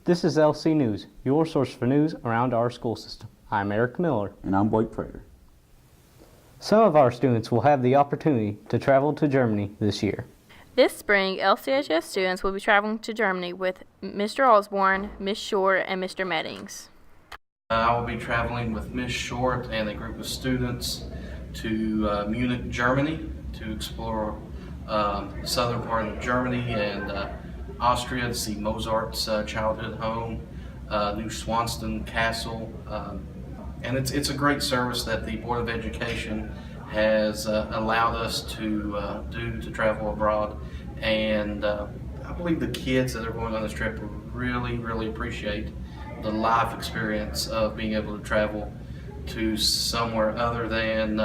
This is LC News, your source for news around our school system. I'm Eric Miller. And I'm Blake Prater. Some of our students will have the opportunity to travel to Germany this year. This spring, LCHS students will be traveling to Germany with Mr. Osborne, Ms. Short, and Mr. Meddings. I will be traveling with Ms. Short and a group of students to Munich, Germany to explore the southern part of Germany and Austria to see Mozart's childhood home, New Swanston Castle, and it's a great service that the Board of Education has allowed us to do to travel abroad, and I believe the kids that are going on this trip will really appreciate the life experience of being able to travel to somewhere other than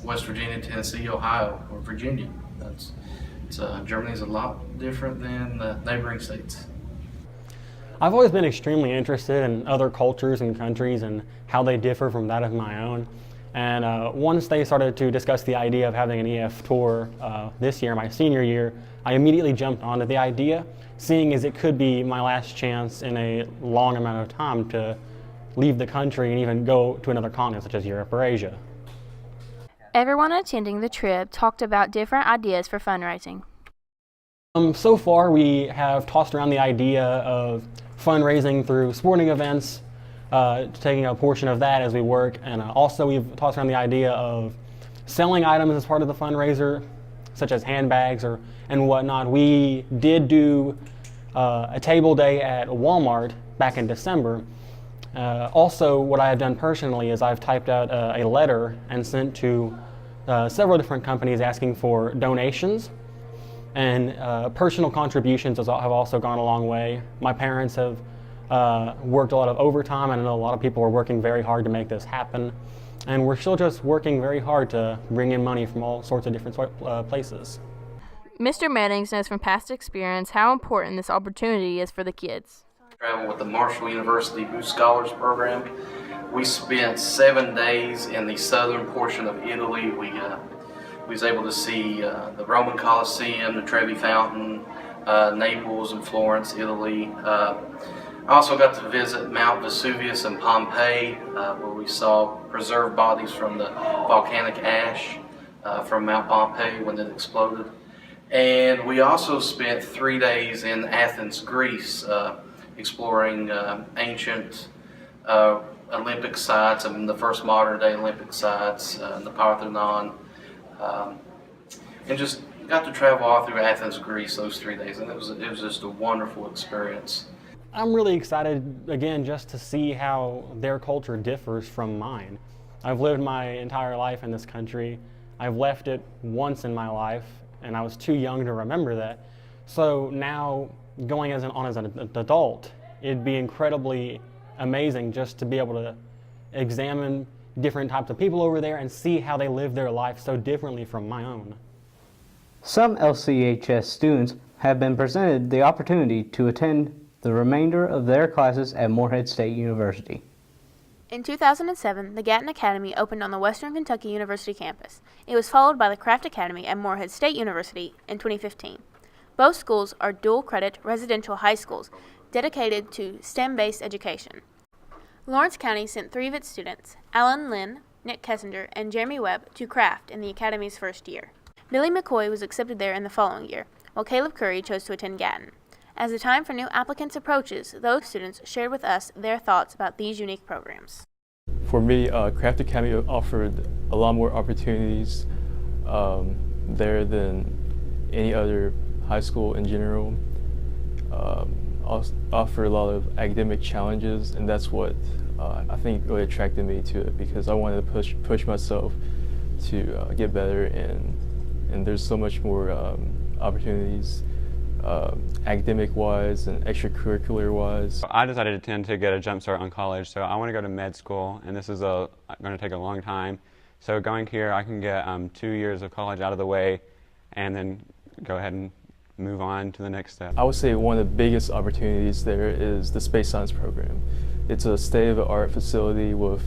West Virginia, Tennessee, Ohio, or Virginia. Germany is a lot different than the neighboring states. I've always been extremely interested in other cultures and countries and how they differ from that of my own. And once they started to discuss the idea of having an EF tour this year, my senior year, I immediately jumped onto the idea, seeing as it could be my last chance in a long amount of time to leave the country and even go to another continent such as Europe or Asia. Everyone attending the trip talked about different ideas for fundraising. So far we have tossed around the idea of fundraising through sporting events, taking a portion of that as we work, and also we've tossed around the idea of selling items as part of the fundraiser, such as handbags and whatnot. We did do a table day at Walmart back in December. Also, what I have done personally is I've typed out a letter and sent to several different companies asking for donations, and personal contributions have also gone a long way. My parents have worked a lot of overtime, and I know a lot of people are working very hard to make this happen, and we're still just working very hard to bring in money from all sorts of different places. Mr. Meddings knows from past experience how important this opportunity is for the kids. Travel with the Marshall University Boost Scholars Program. We spent 7 days in the southern portion of Italy. We was able to see the Roman Colosseum, the Trevi Fountain, Naples and Florence, Italy. I also got to visit Mount Vesuvius and Pompeii, where we saw preserved bodies from the volcanic ash from Mount Pompeii when it exploded. And we also spent 3 days in Athens, Greece, exploring ancient Olympic sites and the first modern day Olympic sites, the Parthenon, and just got to travel all through Athens, Greece those 3 days, and it was just a wonderful experience. I'm really excited again just to see how their culture differs from mine. I've lived my entire life in this country. I've left it once in my life, and I was too young to remember that. So now, going as an adult, it'd be incredibly amazing just to be able to examine different types of people over there and see how they live their life so differently from my own. Some LCHS students have been presented the opportunity to attend the remainder of their classes at Morehead State University. In 2007, the Gatton Academy opened on the Western Kentucky University campus. It was followed by the Craft Academy at Morehead State University in 2015. Both schools are dual-credit residential high schools dedicated to STEM-based education. Lawrence County sent 3 of its students, Alan Lynn, Nick Kessinger, and Jeremy Webb, to Craft in the Academy's first year. Billy McCoy was accepted there in the following year, while Caleb Curry chose to attend Gatton. As the time for new applicants approaches, those students shared with us their thoughts about these unique programs. For me, Craft Academy offered a lot more opportunities there than any other high school in general. Offered a lot of academic challenges, and that's what I think really attracted me to it, because I wanted to push myself to get better, and there's so much more opportunities academic-wise and extracurricular-wise. I decided to tend to get a jump start on college, so I want to go to med school, and this is going to take a long time. So going here, I can get 2 years of college out of the way, and then go ahead and move on to the next step. I would say one of the biggest opportunities there is the space science program. It's a state-of-the-art facility with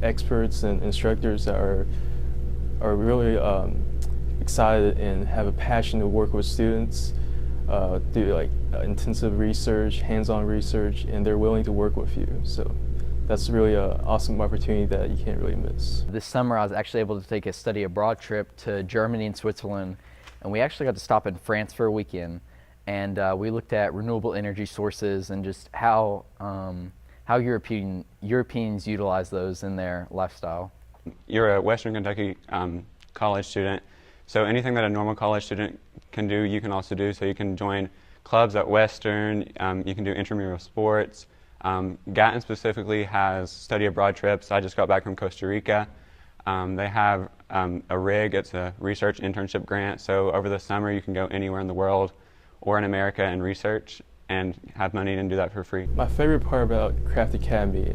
experts and instructors that are really excited and have a passion to work with students through like intensive research, hands-on research, and they're willing to work with you. So that's really an awesome opportunity that you can't really miss. This summer I was actually able to take a study abroad trip to Germany and Switzerland, and we actually got to stop in France for a weekend, and we looked at renewable energy sources and just how Europeans utilize those in their lifestyle. You're a Western Kentucky college student, so anything that a normal college student can do, you can also do. So you can join clubs at Western, you can do intramural sports. Gatton specifically has study abroad trips. I just got back from Costa Rica. They have a RIG, it's a research internship grant, so over the summer you can go anywhere in the world or in America and research and have money and do that for free. My favorite part about Craft Academy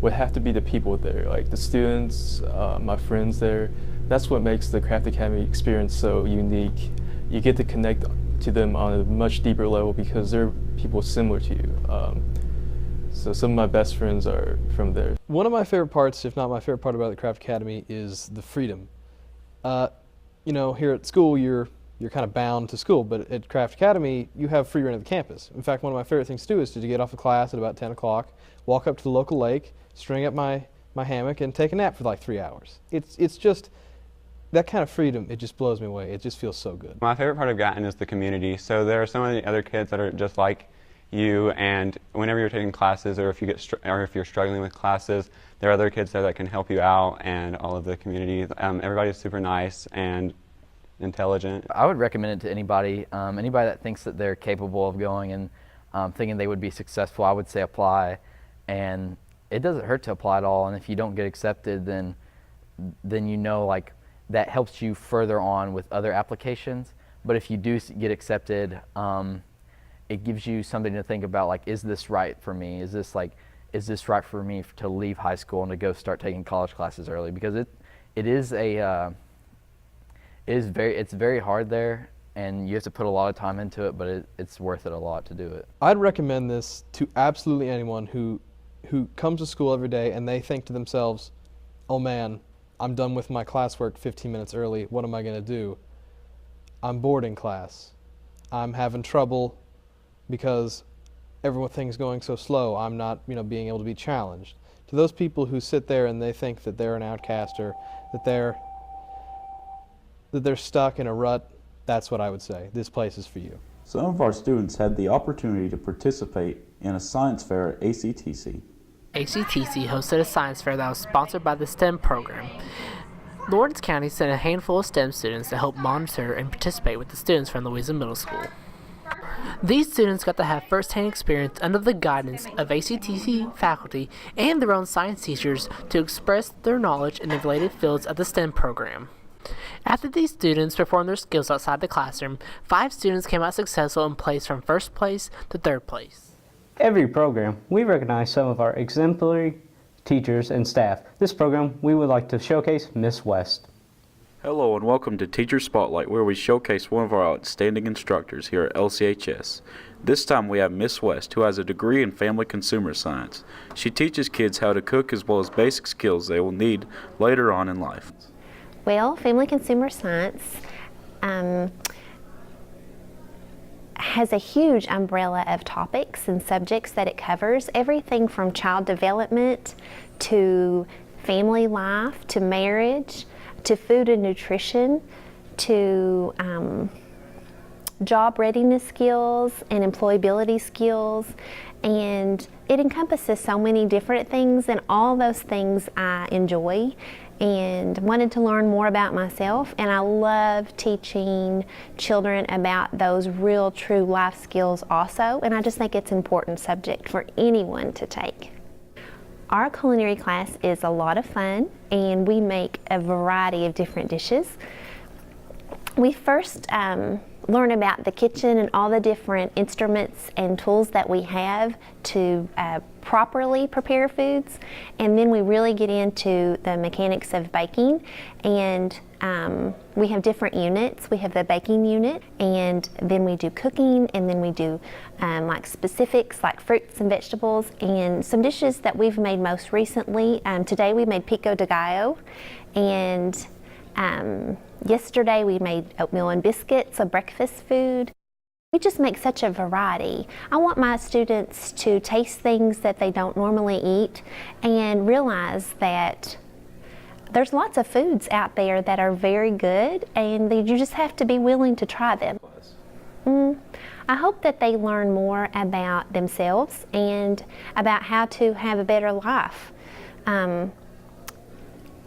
would have to be the people there, like the students, my friends there. That's what makes the Craft Academy experience so unique. You get to connect to them on a much deeper level because they're people similar to you. So some of my best friends are from there. One of my favorite parts, if not my favorite part about the Craft Academy, is the freedom. You know, here at school you're kind of bound to school, but at Craft Academy you have free reign of the campus. In fact, one of my favorite things to do is to get off of class at about 10 o'clock, walk up to the local lake, string up my hammock, and take a nap for like 3 hours. It's just that kind of freedom. It just blows me away. It just feels so good. My favorite part of Gatton is the community. So there are so many other kids that are just like you, and whenever you're taking classes, or if you're struggling with classes, there are other kids there that can help you out, and all of the community. Everybody's super nice and intelligent. I would recommend it to anybody, anybody that thinks that they're capable of going and thinking they would be successful. I would say apply, and it doesn't hurt to apply at all. And if you don't get accepted, then you know, like, that helps you further on with other applications. But if you do get accepted, it gives you something to think about, like, is this right for me? Is this right for me to leave high school and to go start taking college classes early? Because it's very hard there, and you have to put a lot of time into it, but it's worth it a lot to do it. I'd recommend this to absolutely anyone who comes to school every day and they think to themselves, oh man, I'm done with my classwork 15 minutes early, what am I going to do? I'm bored in class. I'm having trouble because everything's going so slow. I'm not, being able to be challenged. To those people who sit there and they think that they're an outcast, or that they're stuck in a rut, that's what I would say. This place is for you. Some of our students had the opportunity to participate in a science fair at ACTC. ACTC hosted a science fair that was sponsored by the STEM program. Lawrence County sent a handful of STEM students to help monitor and participate with the students from Louisa Middle School. These students got to have first-hand experience under the guidance of ACTC faculty and their own science teachers to express their knowledge in the related fields of the STEM program. After these students performed their skills outside the classroom, 5 students came out successful and placed from first place to third place. Every program, we recognize some of our exemplary teachers and staff. This program, we would like to showcase Miss West. Hello and welcome to Teacher Spotlight, where we showcase one of our outstanding instructors here at LCHS. This time we have Miss West, who has a degree in Family Consumer Science. She teaches kids how to cook as well as basic skills they will need later on in life. Well, Family Consumer Science has a huge umbrella of topics and subjects that it covers. Everything from child development to family life to marriage to food and nutrition to job readiness skills and employability skills. And it encompasses so many different things, and all those things I enjoy and wanted to learn more about myself. And I love teaching children about those real true life skills also, and I just think it's an important subject for anyone to take. Our culinary class is a lot of fun, and we make a variety of different dishes. We first learn about the kitchen and all the different instruments and tools that we have to properly prepare foods, and then we really get into the mechanics of baking. And we have different units. We have the baking unit, and then we do cooking, and then we do like specifics like fruits and vegetables, and some dishes that we've made most recently. Today we made pico de gallo, and yesterday we made oatmeal and biscuits, a breakfast food. We just make such a variety. I want my students to taste things that they don't normally eat and realize that there's lots of foods out there that are very good, and you just have to be willing to try them. I hope that they learn more about themselves and about how to have a better life.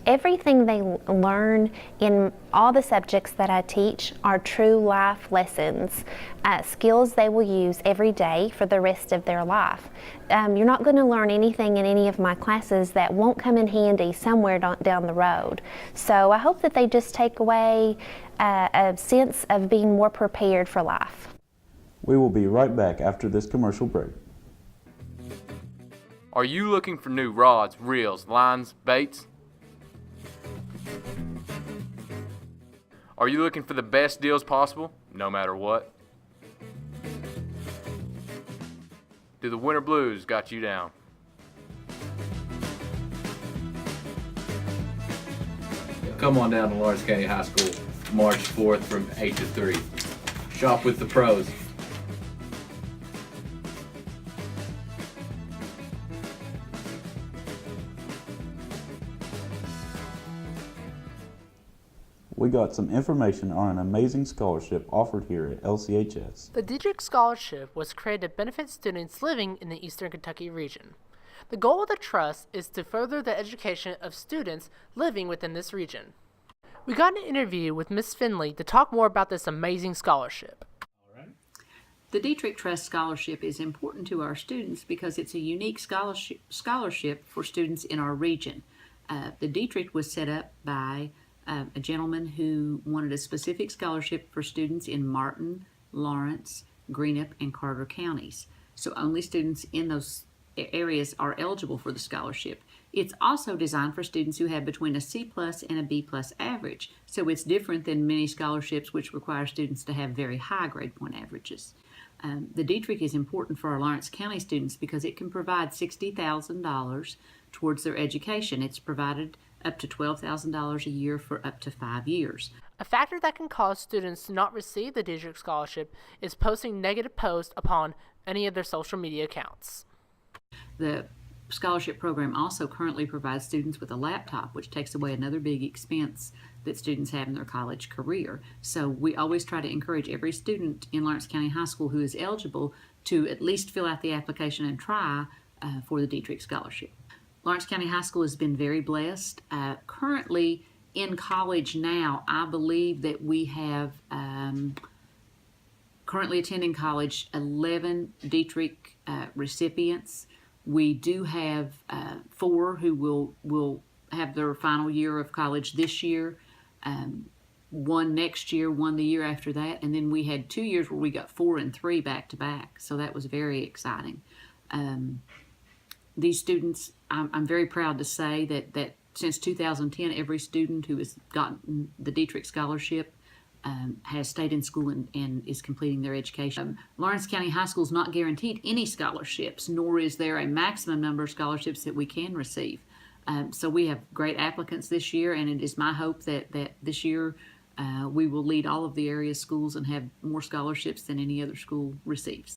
Everything they learn in all the subjects that I teach are true life lessons, skills they will use every day for the rest of their life. You're not going to learn anything in any of my classes that won't come in handy somewhere down the road. So I hope that they just take away a sense of being more prepared for life. We will be right back after this commercial break. Are you looking for new rods, reels, lines, baits? Are you looking for the best deals possible, no matter what? Do the winter blues got you down? Come on down to Lawrence County High School, March 4th from 8 to 3. Shop with the pros. We got some information on an amazing scholarship offered here at LCHS. The Dietrich Scholarship was created to benefit students living in the Eastern Kentucky region. The goal of the trust is to further the education of students living within this region. We got an interview with Ms. Finley to talk more about this amazing scholarship. The Dietrich Trust Scholarship is important to our students because it's a unique scholarship for students in our region. The Dietrich was set up by a gentleman who wanted a specific scholarship for students in Martin, Lawrence, Greenup, and Carter counties. So only students in those areas are eligible for the scholarship. It's also designed for students who have between a C+ and a B+ average. So it's different than many scholarships which require students to have very high grade point averages. The Dietrich is important for our Lawrence County students because it can provide $60,000 towards their education. It's provided up to $12,000 a year for up to 5 years. A factor that can cause students to not receive the Dietrich Scholarship is posting negative posts upon any of their social media accounts. The scholarship program also currently provides students with a laptop, which takes away another big expense that students have in their college career. So we always try to encourage every student in Lawrence County High School who is eligible to at least fill out the application and try for the Dietrich Scholarship. Lawrence County High School has been very blessed. Currently in college now, I believe that we have currently attending college 11 Dietrich recipients. We do have 4 who will have their final year of college this year, 1 next year, 1 the year after that, and then we had 2 years where we got 4 and 3 back to back. So that was very exciting. These students, I'm very proud to say that since 2010, every student who has gotten the Dietrich Scholarship has stayed in school and is completing their education. Lawrence County High School is not guaranteed any scholarships, nor is there a maximum number of scholarships that we can receive. So we have great applicants this year, and it is my hope that this year we will lead all of the area schools and have more scholarships than any other school receives.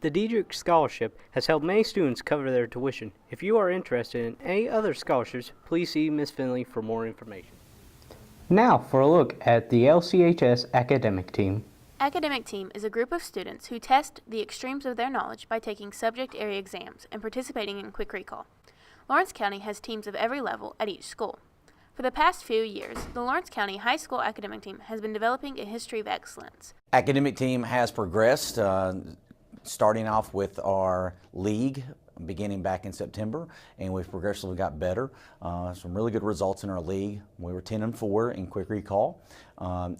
The Dietrich Scholarship has helped many students cover their tuition. If you are interested in any other scholarships, please see Ms. Finley for more information. Now for a look at the LCHS Academic Team. Academic Team is a group of students who test the extremes of their knowledge by taking subject area exams and participating in quick recall. Lawrence County has teams of every level at each school. For the past few years, the Lawrence County High School Academic Team has been developing a history of excellence. Academic Team has progressed, starting off with our league beginning back in September, and we've progressively got better. Some really good results in our league. We were 10-4 in quick recall,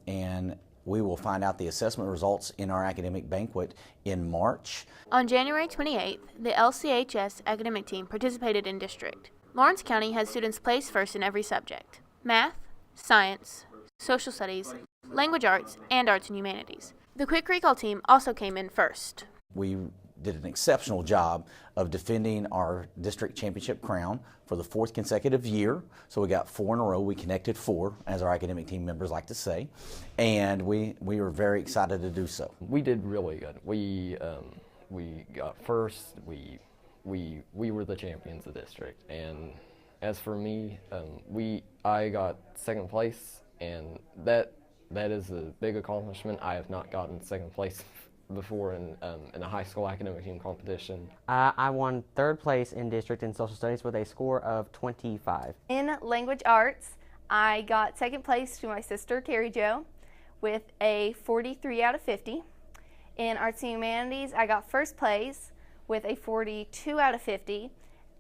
and we will find out the assessment results in our academic banquet in March. On January 28th, the LCHS Academic Team participated in district. Lawrence County has students place first in every subject: math, science, social studies, language arts, and arts and humanities. The quick recall team also came in first. We did an exceptional job of defending our district championship crown for the 4th consecutive year. So we got 4 in a row. We connected 4, as our academic team members like to say, and we were very excited to do so. We did really good. We got first. We were the champions of the district, and as for me, I got 2nd place, and that is a big accomplishment. I have not gotten 2nd place before in a high school academic team competition. I won 3rd place in district in social studies with a score of 25. In language arts, I got 2nd place to my sister Carrie Jo with a 43 out of 50. In arts and humanities, I got 1st place with a 42 out of 50.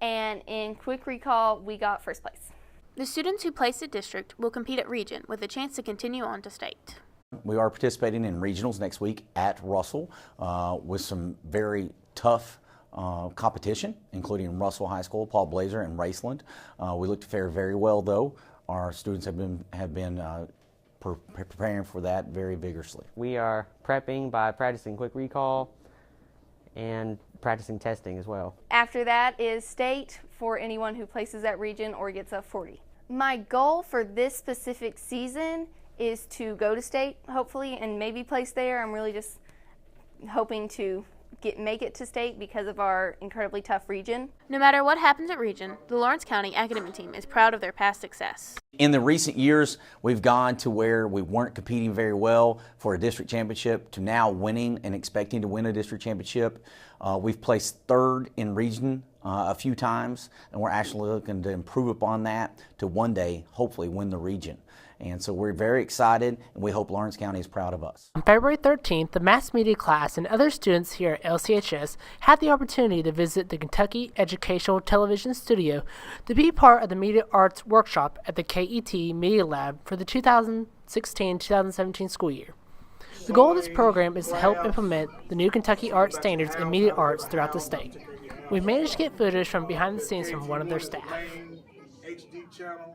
And in quick recall, we got 1st place. The students who place at district will compete at region with a chance to continue on to state. We are participating in regionals next week at Russell with some very tough competition, including Russell High School, Paul Blazer, and Raceland. We look to fare very well, though. Our students have been preparing for that very vigorously. We are prepping by practicing quick recall and practicing testing as well. After that is state for anyone who places at region or gets a 40. My goal for this specific season is to go to state, hopefully, and maybe place there. I'm really just hoping to make it to state because of our incredibly tough region. No matter what happens at region, the Lawrence County academic team is proud of their past success. In the recent years, we've gone to where we weren't competing very well for a district championship to now winning and expecting to win a district championship. We've placed 3rd in region a few times, and we're actually looking to improve upon that to one day hopefully win the region. And so we're very excited, and we hope Lawrence County is proud of us. On February 13th, the mass media class and other students here at LCHS had the opportunity to visit the Kentucky Educational Television Studio to be part of the Media Arts Workshop at the KET Media Lab for the 2016-2017 school year. The goal of this program is to help implement the new Kentucky art standards in media arts throughout the state. We've managed to get footage from behind the scenes from one of their staff.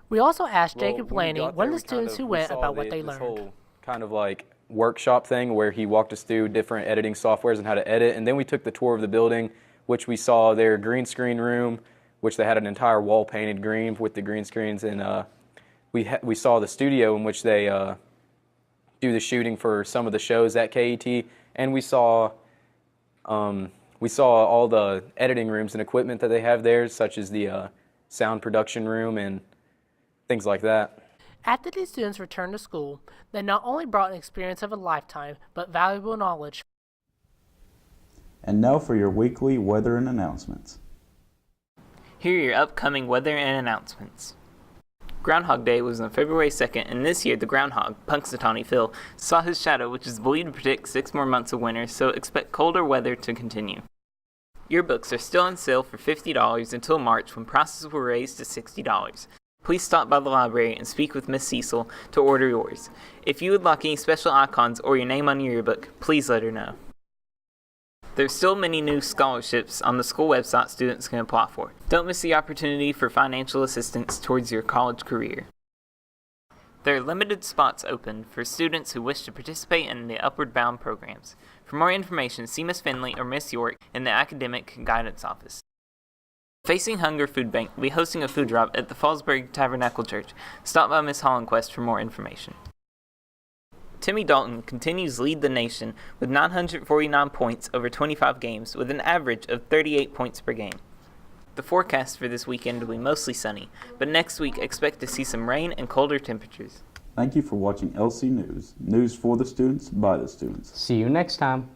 We also asked Jacob Laney, one of the students who went, about what they learned. Whole kind of like workshop thing where he walked us through different editing softwares and how to edit, and then we took the tour of the building, which we saw their green screen room, which they had an entire wall painted green with the green screens, and we saw the studio in which they do the shooting for some of the shows at KET, and we saw all the editing rooms and equipment that they have there, such as the sound production room and things like that. After these students returned to school, they not only brought an experience of a lifetime, but valuable knowledge. And now for your weekly weather and announcements. Here are your upcoming weather and announcements. Groundhog Day was on February 2nd, and this year the groundhog, Punxsutawney Phil, saw his shadow, which is believed to predict 6 more months of winter, so expect colder weather to continue. Yearbooks are still on sale for $50 until March, when prices were raised to $60. Please stop by the library and speak with Miss Cecil to order yours. If you would like any special icons or your name on your yearbook, please let her know. There's still many new scholarships on the school website students can apply for. Don't miss the opportunity for financial assistance towards your college career. There are limited spots open for students who wish to participate in the Upward Bound programs. For more information, see Miss Finley or Miss York in the Academic Guidance Office. Facing Hunger Food Bank will be hosting a food drive at the Fallsburg Tabernacle Church. Stop by Miss Hollenquist for more information. Timmy Dalton continues to lead the nation with 949 points over 25 games, with an average of 38 points per game. The forecast for this weekend will be mostly sunny, but next week expect to see some rain and colder temperatures. Thank you for watching LC News. News for the students, by the students. See you next time.